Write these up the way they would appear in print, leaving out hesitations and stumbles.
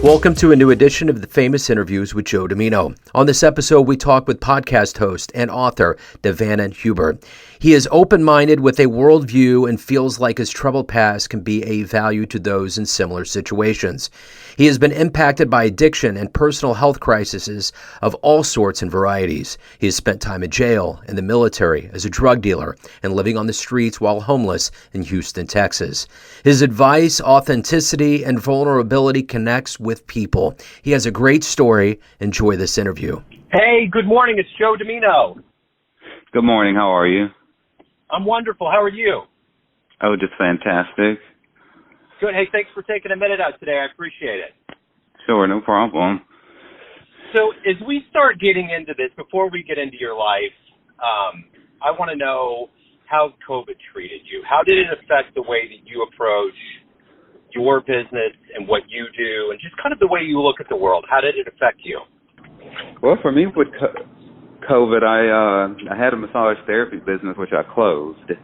Welcome to a new edition of the Famous Interviews with Joe Dimino. On this episode, we talk with podcast host and author DeVannon Hubert. He is open-minded with a worldview and feels like his troubled past can be a value to those in similar situations. He has been impacted by addiction and personal health crises of all sorts and varieties. He has spent time in jail, in the military, as a drug dealer, and living on the streets while homeless in Houston, Texas. His advice, authenticity, and vulnerability connects with people. He has a great story. Enjoy this interview. Hey, good morning. It's Joe Dimino. Good morning. How are you? I'm wonderful. How are you? Oh, just fantastic. Good. Hey, thanks for taking a minute out today. I appreciate it. Sure, no problem. So as we start getting into this, before we get into your life, I want to know how COVID treated you. How did it affect the way that you approach your business and what you do, and just kind of the way you look at the world? How did it affect you? Well, for me with COVID, I had a massage therapy business which I closed. Then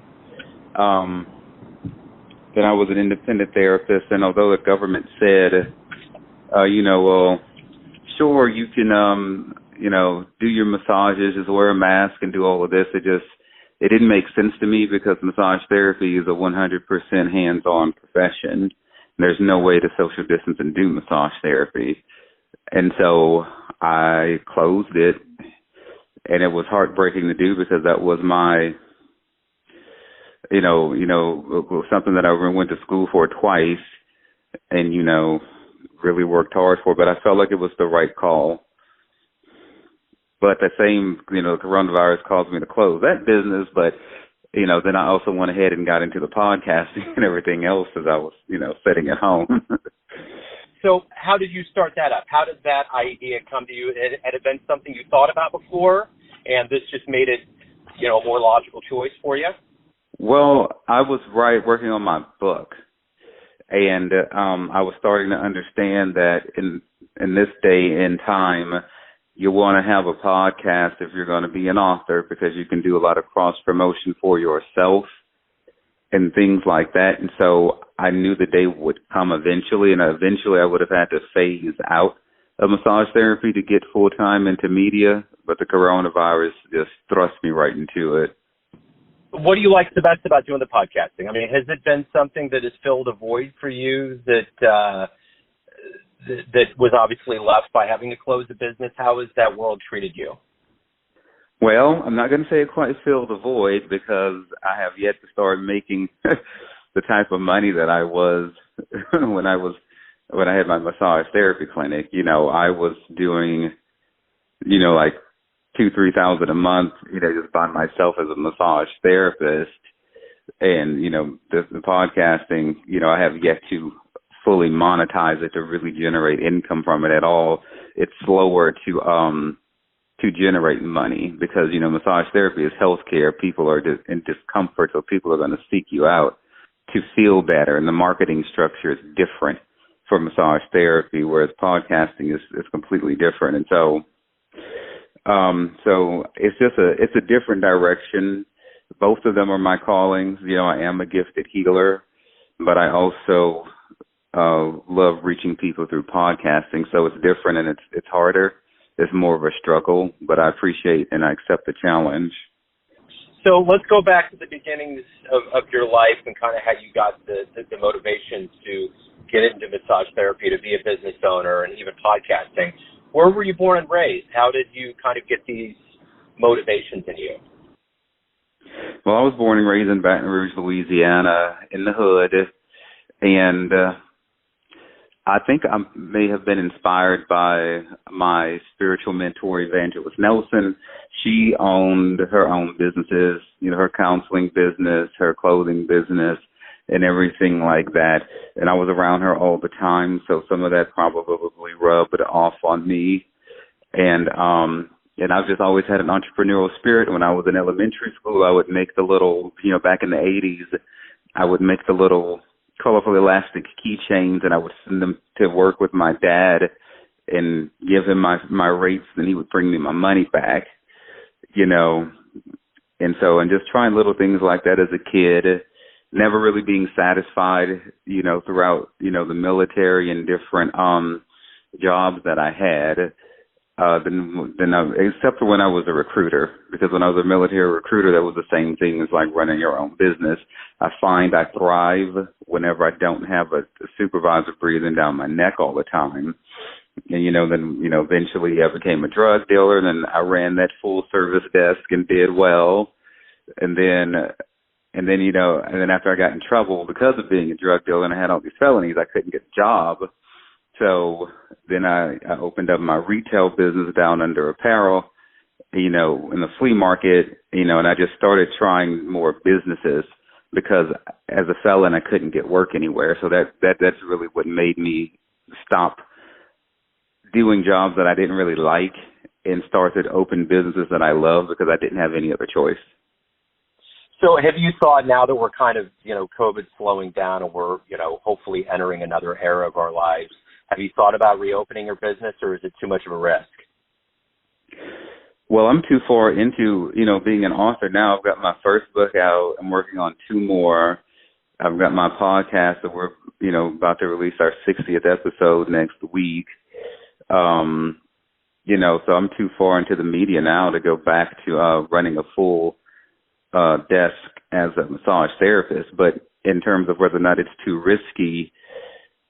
I was an independent therapist, and although the government said, well, sure, you can, do your massages, just wear a mask and do all of this, it didn't make sense to me because massage therapy is a 100% hands-on profession. There's no way to social distance and do massage therapy. And so I closed it, and it was heartbreaking to do because that was my, something that I went to school for twice and, really worked hard for, but I felt like it was the right call. But the same, coronavirus caused me to close that business, but then I also went ahead and got into the podcasting and everything else as I was, sitting at home. So how did you start that up? How did that idea come to you? Had it been something you thought about before, and this just made it, a more logical choice for you? Well, I was working on my book, and I was starting to understand that in this day and time, you want to have a podcast if you're going to be an author because you can do a lot of cross-promotion for yourself and things like that. And so I knew the day would come eventually, and eventually I would have had to phase out of massage therapy to get full-time into media, but the coronavirus just thrust me right into it. What do you like the best about doing the podcasting? I mean, has it been something that has filled a void for you that was obviously left by having to close the business? How has that world treated you? Well, I'm not going to say it quite filled the void because I have yet to start making the type of money that I was when I had my massage therapy clinic. I was doing, like $2,000-3,000 a month, just by myself as a massage therapist. And, the podcasting, I have yet to fully monetize it to really generate income from it at all. It's slower to generate money because, massage therapy is healthcare. People are in discomfort, so people are going to seek you out to feel better. And the marketing structure is different for massage therapy, whereas podcasting is completely different. And so it's a different direction. Both of them are my callings. I am a gifted healer, but I also love reaching people through podcasting. So it's different and it's harder. It's more of a struggle, but I appreciate and I accept the challenge. So let's go back to the beginnings of your life and kind of how you got the motivation to get into massage therapy, to be a business owner, and even podcasting. Where were you born and raised? How did you kind of get these motivations in you? Well, I was born and raised in Baton Rouge, Louisiana, in the hood, and I think I may have been inspired by my spiritual mentor, Evangelist Nelson. She owned her own businesses, her counseling business, her clothing business, and everything like that. And I was around her all the time, so some of that probably rubbed off on me. And I've just always had an entrepreneurial spirit. When I was in elementary school, I would make the little, back in the 80s, I would make the little colorful elastic keychains, and I would send them to work with my dad and give him my rates, and he would bring me my money back, And so, and just trying little things like that as a kid, never really being satisfied, throughout, the military and different jobs that I had except for when I was a recruiter, because when I was a military recruiter, that was the same thing as like running your own business. I find I thrive whenever I don't have a supervisor breathing down my neck all the time. And, then, eventually I became a drug dealer, and then I ran that full service desk and did well. And then after I got in trouble because of being a drug dealer and I had all these felonies, I couldn't get a job. So then I opened up my retail business down under apparel, in the flea market, and I just started trying more businesses because as a felon, I couldn't get work anywhere. So that's really what made me stop doing jobs that I didn't really like and started open businesses that I love because I didn't have any other choice. So have you thought, now that we're kind of, COVID slowing down and we're, hopefully entering another era of our lives, have you thought about reopening your business, or is it too much of a risk? Well, I'm too far into, being an author now. I've got my first book out. I'm working on 2 more. I've got my podcast that we're, about to release our 60th episode next week. So I'm too far into the media now to go back to running a full desk as a massage therapist. But in terms of whether or not it's too risky,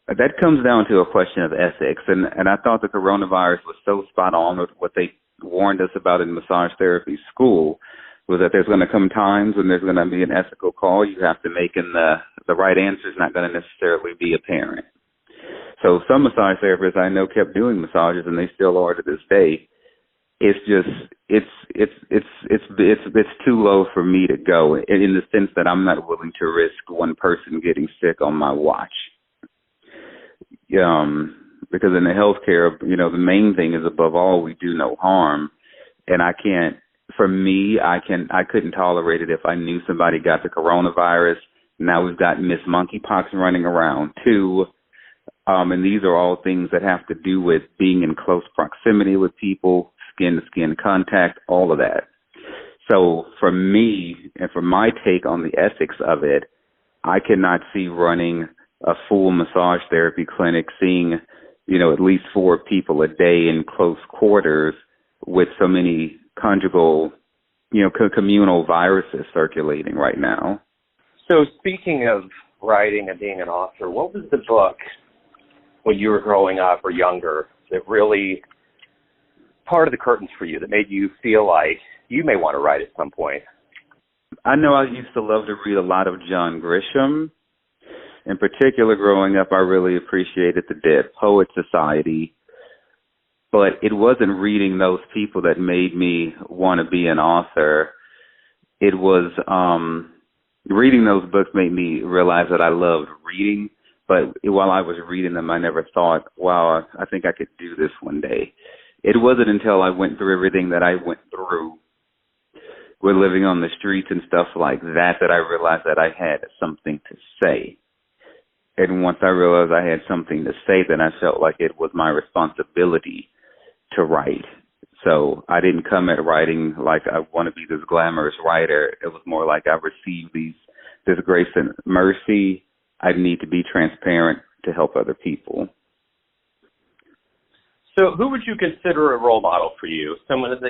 that comes down to a question of ethics. And I thought the coronavirus was so spot on with what they warned us about in massage therapy school, was that there's going to come times when there's going to be an ethical call you have to make, and the right answer is not going to necessarily be apparent. So some massage therapists I know kept doing massages, and they still are to this day. It's just it's too low for me to go, in the sense that I'm not willing to risk one person getting sick on my watch. Because in the healthcare, the main thing is, above all, we do no harm. And I couldn't tolerate it if I knew somebody got the coronavirus. Now we've got Miss Monkeypox running around too. And these are all things that have to do with being in close proximity with people, skin to skin contact, all of that. So for me, and for my take on the ethics of it, I cannot see running a full massage therapy clinic, seeing, at least 4 people a day in close quarters with so many conjugal, communal viruses circulating right now. So speaking of writing and being an author, what was the book when you were growing up or younger that really parted the curtains for you, that made you feel like you may want to write at some point? I know I used to love to read a lot of John Grisham. In particular, growing up, I really appreciated the Dead Poet Society. But it wasn't reading those people that made me want to be an author. It was reading those books made me realize that I loved reading. But while I was reading them, I never thought, wow, I think I could do this one day. It wasn't until I went through everything that I went through with living on the streets and stuff like that I realized that I had something to say. And once I realized I had something to say, then I felt like it was my responsibility to write. So I didn't come at writing like I want to be this glamorous writer. It was more like I received this grace and mercy. I need to be transparent to help other people. So who would you consider a role model for you? Someone that,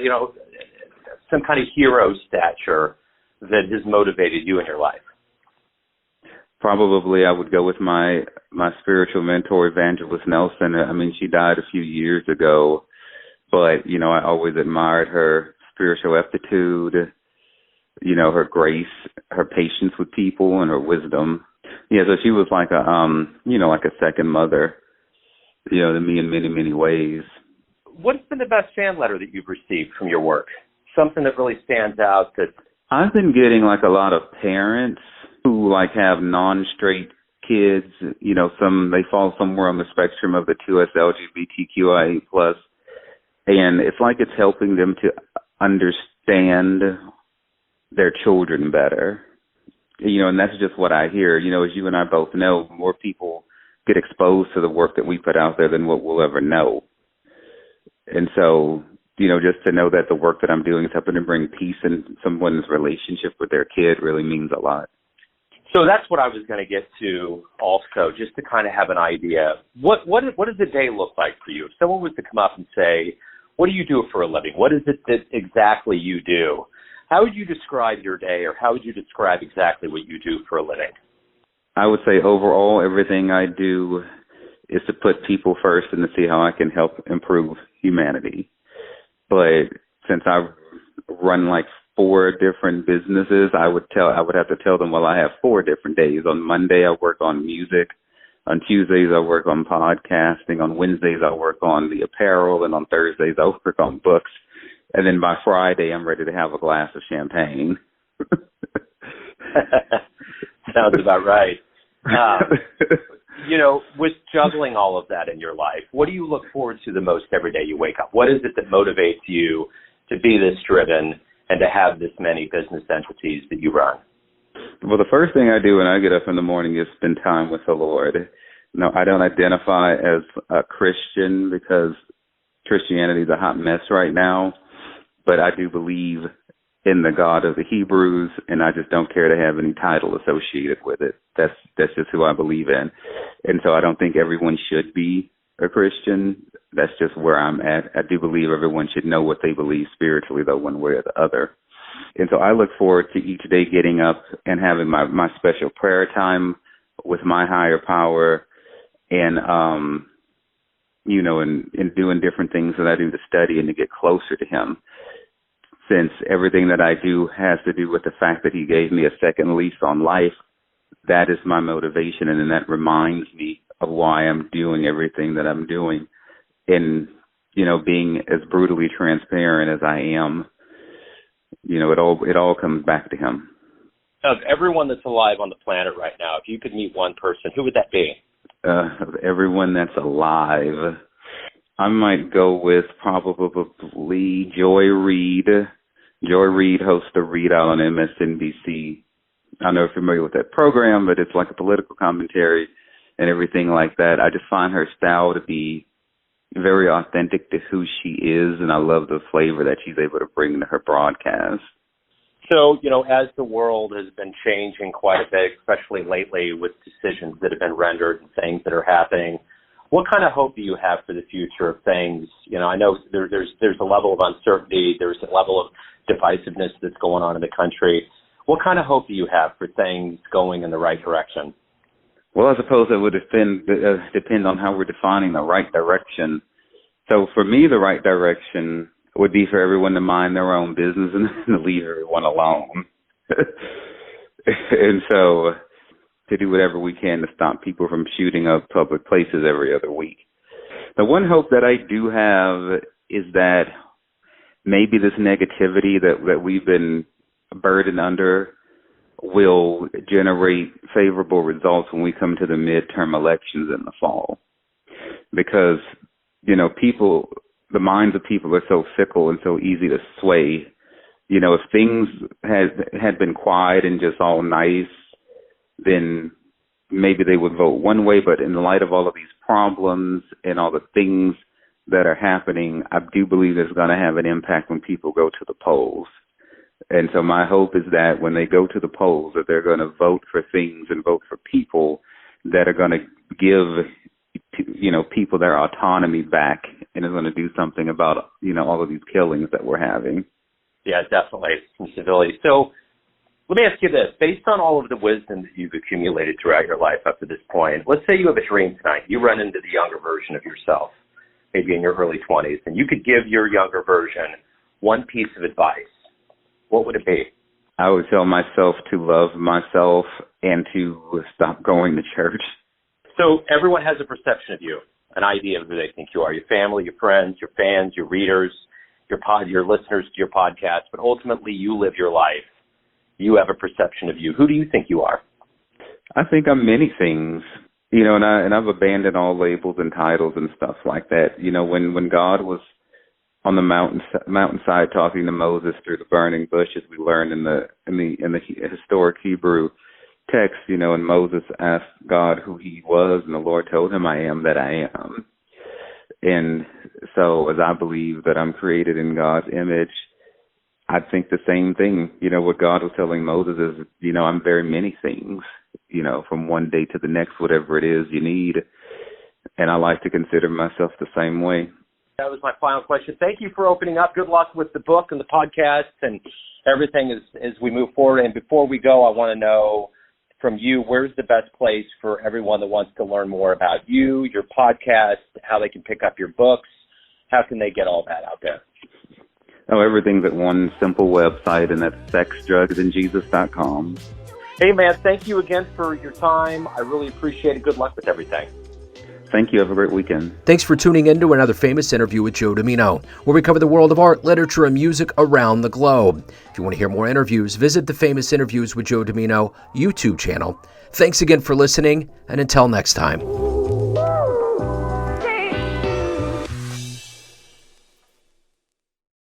some kind of hero stature that has motivated you in your life? Probably I would go with my spiritual mentor, Evangelist Nelson. I mean, she died a few years ago, but, I always admired her spiritual aptitude, her grace, her patience with people, and her wisdom. Yeah, so she was like a second mother, to me in many, many ways. What's been the best fan letter that you've received from your work? Something that really stands out that... I've been getting a lot of parents who have non-straight kids, they fall somewhere on the spectrum of the 2S LGBTQIA+, and it's like it's helping them to understand their children better. And that's just what I hear. As you and I both know, more people get exposed to the work that we put out there than what we'll ever know. And so, just to know that the work that I'm doing is helping to bring peace in someone's relationship with their kid really means a lot. So that's what I was going to get to also, just to kind of have an idea. What does the day look like for you? If someone was to come up and say, what do you do for a living? What is it that exactly you do? How would you describe your day, or how would you describe exactly what you do for a living? I would say overall, everything I do is to put people first and to see how I can help improve humanity. But since I run like 4 different businesses, I would have to tell them, well, I have 4 different days. On Monday, I work on music. On Tuesdays, I work on podcasting. On Wednesdays, I work on the apparel. And on Thursdays, I work on books. And then by Friday, I'm ready to have a glass of champagne. Sounds about right. With juggling all of that in your life, what do you look forward to the most every day you wake up? What is it that motivates you to be this driven and to have this many business entities that you run? Well, the first thing I do when I get up in the morning is spend time with the Lord. No, I don't identify as a Christian because Christianity is a hot mess right now, but I do believe in the God of the Hebrews, and I just don't care to have any title associated with it. That's just who I believe in. And so I don't think everyone should be a Christian. That's just where I'm at. I do believe everyone should know what they believe spiritually, though, one way or the other. And so I look forward to each day getting up and having my special prayer time with my higher power, and and doing different things that I do to study and to get closer to Him. Since everything that I do has to do with the fact that He gave me a second lease on life, that is my motivation, and then that reminds me of why I'm doing everything that I'm doing. And, being as brutally transparent as I am, it all comes back to Him. Of everyone that's alive on the planet right now, if you could meet one person, who would that be? Of everyone that's alive, I might go with probably Joy Reid. Joy Reid hosts a Read Out on MSNBC. I don't know if you're familiar with that program, but it's like a political commentary and everything like that. I just find her style to be very authentic to who she is, and I love the flavor that she's able to bring to her broadcast. So, as the world has been changing quite a bit, especially lately with decisions that have been rendered and things that are happening, what kind of hope do you have for the future of things? I know there's a level of uncertainty, there's a level of divisiveness that's going on in the country. What kind of hope do you have for things going in the right direction? Well, I suppose it would depend on how we're defining the right direction. So for me, the right direction would be for everyone to mind their own business and to leave everyone alone. And so to do whatever we can to stop people from shooting up public places every other week. The one hope that I do have is that maybe this negativity that we've been burdened under will generate favorable results when we come to the midterm elections in the fall. Because, the minds of people are so fickle and so easy to sway. If things had been quiet and just all nice, then maybe they would vote one way. But in the light of all of these problems and all the things that are happening, I do believe it's going to have an impact when people go to the polls. And so my hope is that when they go to the polls, that they're going to vote for things and vote for people that are going to give, people their autonomy back, and is going to do something about, all of these killings that we're having. Yeah, definitely. Some civility. So let me ask you this. Based on all of the wisdom that you've accumulated throughout your life up to this point, let's say you have a dream tonight. You run into the younger version of yourself, maybe in your early 20s, and you could give your younger version one piece of advice. What would it be? I would tell myself to love myself and to stop going to church. So everyone has a perception of you, an idea of who they think you are, your family, your friends, your fans, your readers, your listeners to your podcast, but ultimately you live your life. You have a perception of you. Who do you think you are? I think I'm many things, and I've abandoned all labels and titles and stuff like that. When God was on the mountainside talking to Moses through the burning bushes, we learned in the historic Hebrew text, and Moses asked God who he was, and the Lord told him, I am that I am. And so as I believe that I'm created in God's image, I think the same thing. What God was telling Moses is, I'm very many things. from one day to the next, whatever it is you need. And I like to consider myself the same way. That was my final question. Thank you for opening up. Good luck with the book and the podcast and everything as we move forward. And before we go, I want to know from you, where's the best place for everyone that wants to learn more about you, your podcast, how they can pick up your books? How can they get all that out there? Oh, everything's at one simple website, and that's sexdrugsandjesus.com. Hey, man, thank you again for your time. I really appreciate it. Good luck with everything. Thank you. Have a great weekend. Thanks for tuning in to another famous interview with Joe Dimino, where we cover the world of art, literature, and music around the globe. If you want to hear more interviews, visit the Famous Interviews with Joe Dimino YouTube channel. Thanks again for listening, and until next time.